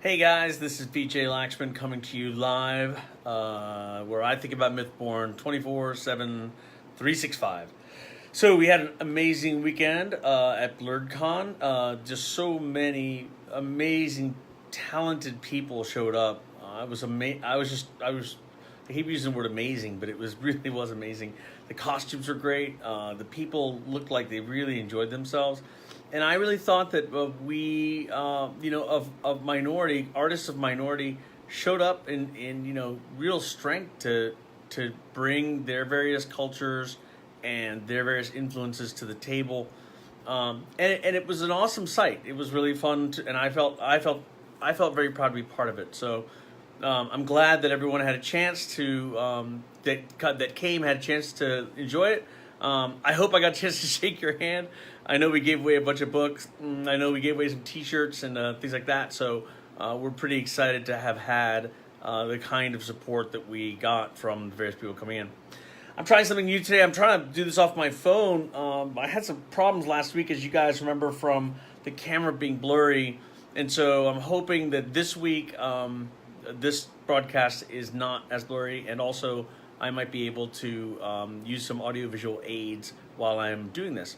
Hey guys, this is BJ Lakshman coming to you live, where I think about Mythborn 24/7, 365. So we had an amazing weekend at BlurredCon. Just so many amazing, talented people showed up. I hate using the word amazing, but it was really was amazing. The costumes were great. The people looked like they really enjoyed themselves. And I really thought that of minority artists of minority showed up in real strength to bring their various cultures and their various influences to the table, and it was an awesome sight. It was really fun, and I felt very proud to be part of it. So I'm glad that everyone had a chance to that came had a chance to enjoy it. I hope I got a chance to shake your hand. I know we gave away a bunch of books. I know we gave away some T-shirts and things like that. So we're pretty excited to have had the kind of support that we got from the various people coming in. I'm trying something new today. I'm trying to do this off my phone. I had some problems last week, as you guys remember, from the camera being blurry. And so I'm hoping that this week this broadcast is not as blurry, and also I might be able to use some audiovisual aids while I'm doing this.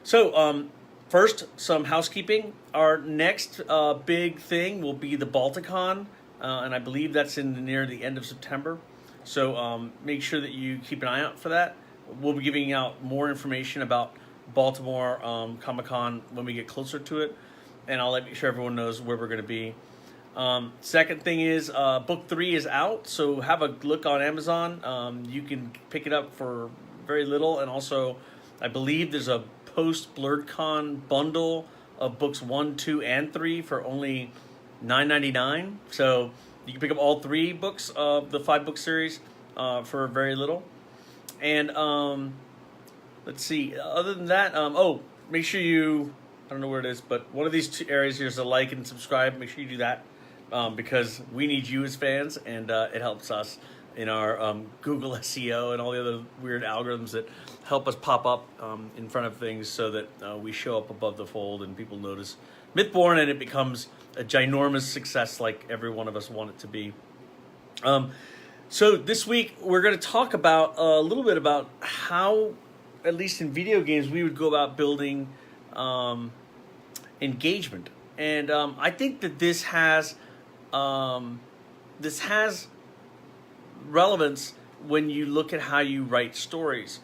So first, some housekeeping. Our next big thing will be the Balticon, and I believe that's near the end of September. So make sure that you keep an eye out for that. We'll be giving out more information about Baltimore Comic-Con when we get closer to it, and I'll make sure everyone knows where we're going to be. Second thing is book 3 is out, so have a look on Amazon. You can pick it up for very little, and also I believe there's a post BlurredCon bundle of books 1, 2, and 3 for only $9.99. So you can pick up all 3 books of the 5-book series for very little. And let's see. Other than that, make sure you, I don't know where it is, but one of these 2 areas here is to like and subscribe. Make sure you do that. Because we need you as fans, and it helps us in our Google SEO and all the other weird algorithms that help us pop up in front of things, so that we show up above the fold and people notice Mythborn, and it becomes a ginormous success like every one of us want it to be. So this week we're going to talk about a little bit about how, at least in video games, we would go about building engagement. And I think that this has relevance when you look at how you write stories.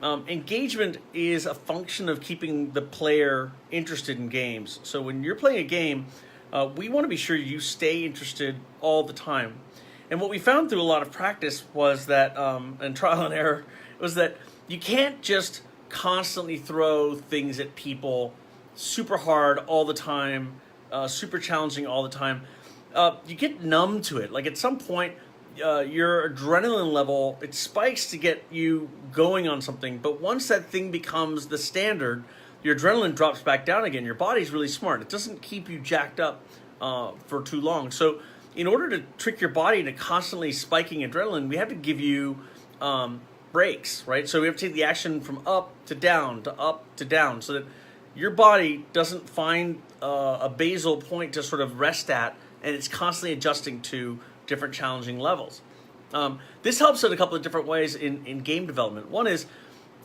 Engagement is a function of keeping the player interested in games. So when you're playing a game, we want to be sure you stay interested all the time. And what we found through a lot of practice was that, and trial and error, was that you can't just constantly throw things at people super hard all the time, super challenging all the time. You get numb to it. Like at some point, your adrenaline level, it spikes to get you going on something. But once that thing becomes the standard, your adrenaline drops back down again. Your body's really smart. It doesn't keep you jacked up for too long. So in order to trick your body into constantly spiking adrenaline, we have to give you breaks, right? So we have to take the action from up to down, so that your body doesn't find a basal point to sort of rest at, and it's constantly adjusting to different challenging levels. This helps in a couple of different ways in game development. One is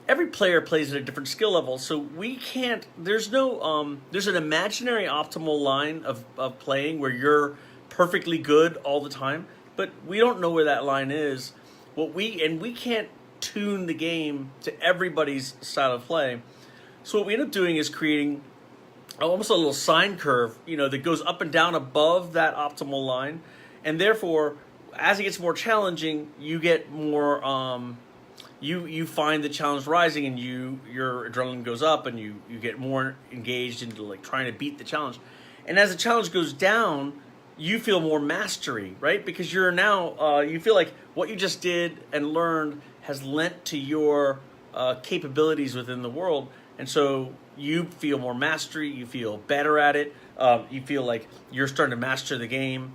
every player plays at a different skill level, so we can't, there's an imaginary optimal line of playing where you're perfectly good all the time, but we don't know where that line is. We can't tune the game to everybody's style of play. So what we end up doing is creating almost a little sine curve, that goes up and down above that optimal line, and therefore, as it gets more challenging, you get more. You find the challenge rising, and your adrenaline goes up, and you get more engaged into like trying to beat the challenge. And as the challenge goes down, you feel more mastery, right? Because you're now you feel like what you just did and learned has lent to your capabilities within the world. And so you feel more mastery, you feel better at it, you feel like you're starting to master the game.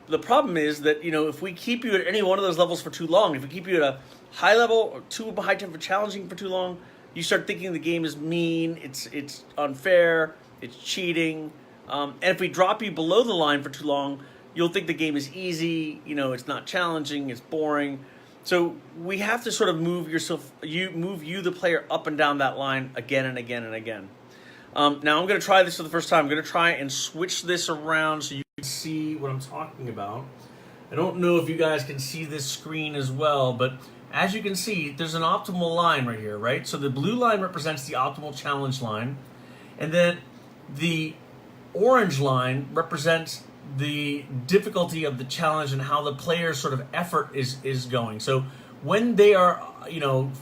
The problem is that, if we keep you at any one of those levels for too long, if we keep you at a high level or too high for challenging for too long, you start thinking the game is mean, it's unfair, it's cheating, And if we drop you below the line for too long, you'll think the game is easy, it's not challenging, it's boring. So we have to sort of move you, the player, up and down that line again and again and again. Now I'm going to try this for the first time. I'm going to try and switch this around so you can see what I'm talking about. I don't know if you guys can see this screen as well, but as you can see, there's an optimal line right here, right? So the blue line represents the optimal challenge line, and then the orange line represents the difficulty of the challenge and how the player's sort of effort is going. So when they are,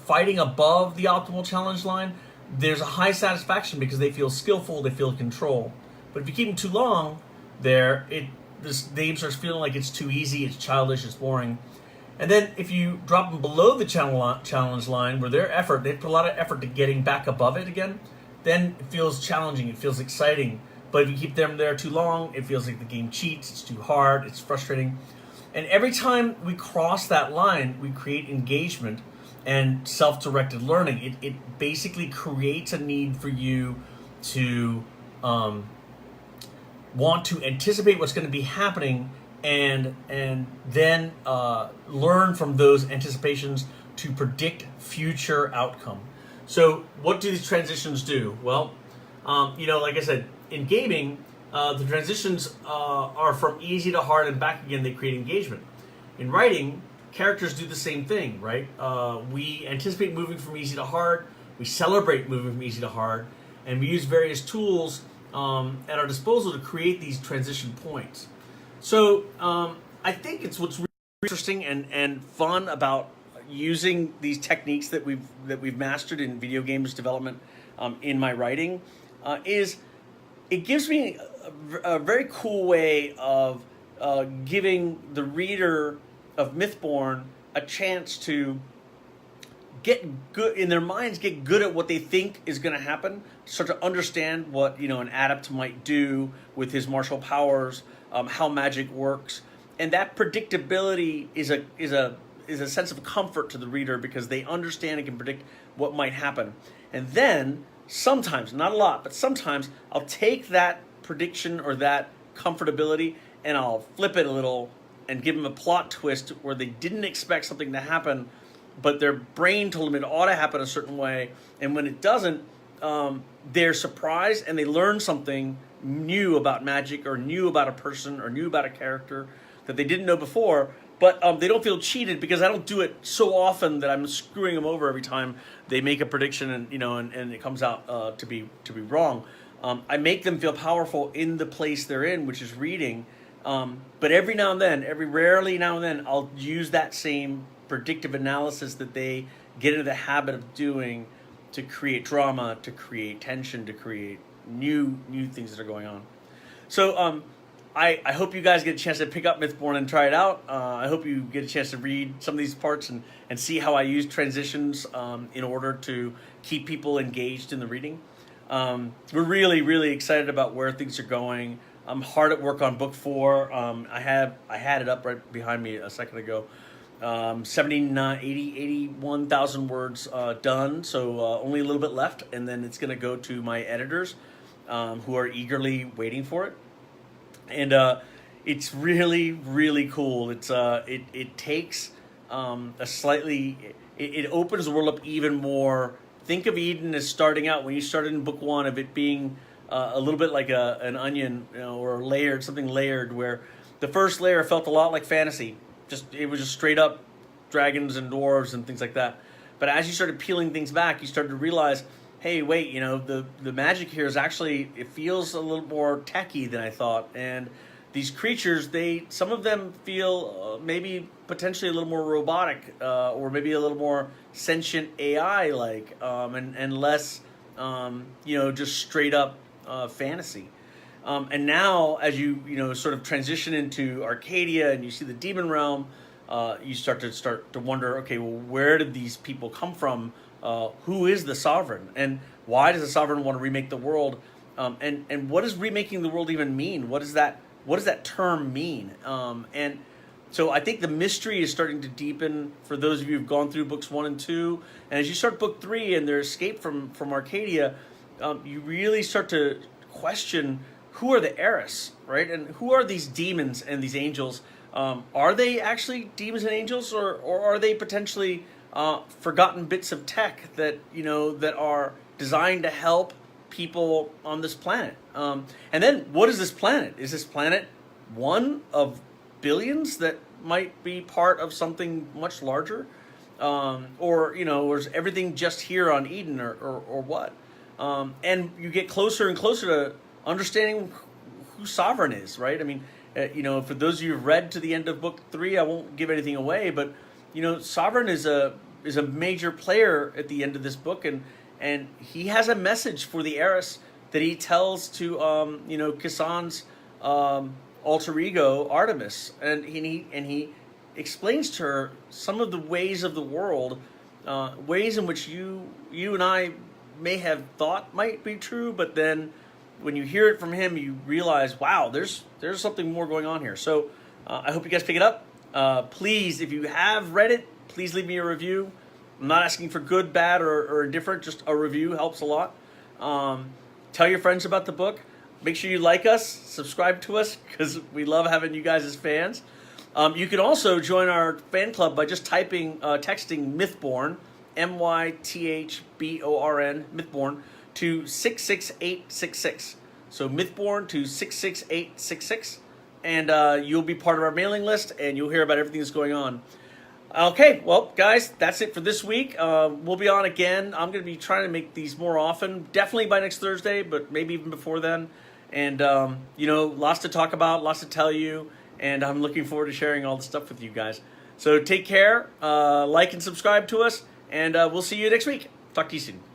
fighting above the optimal challenge line, there's a high satisfaction because they feel skillful, they feel control. But if you keep them too long there, this game starts feeling like it's too easy, it's childish, it's boring. And then if you drop them below the challenge line, where they put a lot of effort to getting back above it again, then it feels challenging, it feels exciting. But if you keep them there too long, it feels like the game cheats, it's too hard, it's frustrating. And every time we cross that line, we create engagement and self-directed learning. It basically creates a need for you to want to anticipate what's going to be happening and then learn from those anticipations to predict future outcome. So what do these transitions do? Well, like I said, in gaming, the transitions are from easy to hard and back again. They create engagement. In writing, characters do the same thing, right? We anticipate moving from easy to hard. We celebrate moving from easy to hard. And we use various tools at our disposal to create these transition points. So I think it's what's really interesting and fun about using these techniques that we've mastered in video games development in my writing is it gives me a very cool way of giving the reader of Mythborn a chance to get good in their minds, get good at what they think is going to happen, start to understand what an adept might do with his martial powers, how magic works, and that predictability is a sense of comfort to the reader because they understand and can predict what might happen. And then sometimes, not a lot, but sometimes I'll take that prediction or that comfortability and I'll flip it a little and give them a plot twist where they didn't expect something to happen, but their brain told them it ought to happen a certain way. And when it doesn't, they're surprised and they learn something new about magic or new about a person or new about a character that they didn't know before. But they don't feel cheated because I don't do it so often that I'm screwing them over every time they make a prediction and and it comes out to be wrong. I make them feel powerful in the place they're in, which is reading. But rarely now and then, I'll use that same predictive analysis that they get into the habit of doing to create drama, to create tension, to create new things that are going on. So I hope you guys get a chance to pick up Mythborn and try it out. I hope you get a chance to read some of these parts and see how I use transitions in order to keep people engaged in the reading. We're really, really excited about where things are going. I'm hard at work on book 4. I had it up right behind me a second ago. 81,000 words done, so only a little bit left, and then it's going to go to my editors who are eagerly waiting for it. And it's really, really cool. It's it takes a slightly it opens the world up even more. Think of Eden as starting out when you started in book 1 of it being a little bit like an onion, or something layered, where the first layer felt a lot like fantasy. It was just straight up dragons and dwarves and things like that. But as you started peeling things back, you started to realize, hey, wait, the magic here is actually, it feels a little more techy than I thought. And these creatures, some of them feel maybe potentially a little more robotic, or maybe a little more sentient AI-like, and less, just straight up fantasy. And now, as you sort of transition into Arcadia and you see the demon realm, you start to wonder, okay, well, where did these people come from? Who is the sovereign, and why does the sovereign want to remake the world? And what does remaking the world even mean? What does that term mean? And so I think the mystery is starting to deepen for those of you who've gone through books 1 and 2. And as you start book 3 and their escape from Arcadia, you really start to question who are the Eris, right? And who are these demons and these angels? Are they actually demons and angels, or are they potentially forgotten bits of tech that that are designed to help people on this planet? And then, what is this planet? Is this planet one of billions that might be part of something much larger? Or is everything just here on Eden, or what? And you get closer and closer to understanding who Sovereign is, right? I mean, for those of you who've read to the end of book 3, I won't give anything away, but Sovereign is a major player at the end of this book, and he has a message for the Eris that he tells to Kassan's alter ego Artemis, and he explains to her some of the ways of the world, ways in which you and I may have thought might be true, but then when you hear it from him, you realize, wow, there's something more going on here. So I hope you guys pick it up. Please, if you have read it, please leave me a review. I'm not asking for good, bad, or indifferent. Just a review helps a lot. Tell your friends about the book. Make sure you like us, subscribe to us, because we love having you guys as fans. You can also join our fan club by just texting Mythborn, MYTHBORN, Mythborn, to 66866. So Mythborn to 66866, and you'll be part of our mailing list, and you'll hear about everything that's going on. Okay, well, guys, that's it for this week. We'll be on again. I'm going to be trying to make these more often, definitely by next Thursday, but maybe even before then. And, lots to talk about, lots to tell you, and I'm looking forward to sharing all the stuff with you guys. So take care, like and subscribe to us, and we'll see you next week. Talk to you soon.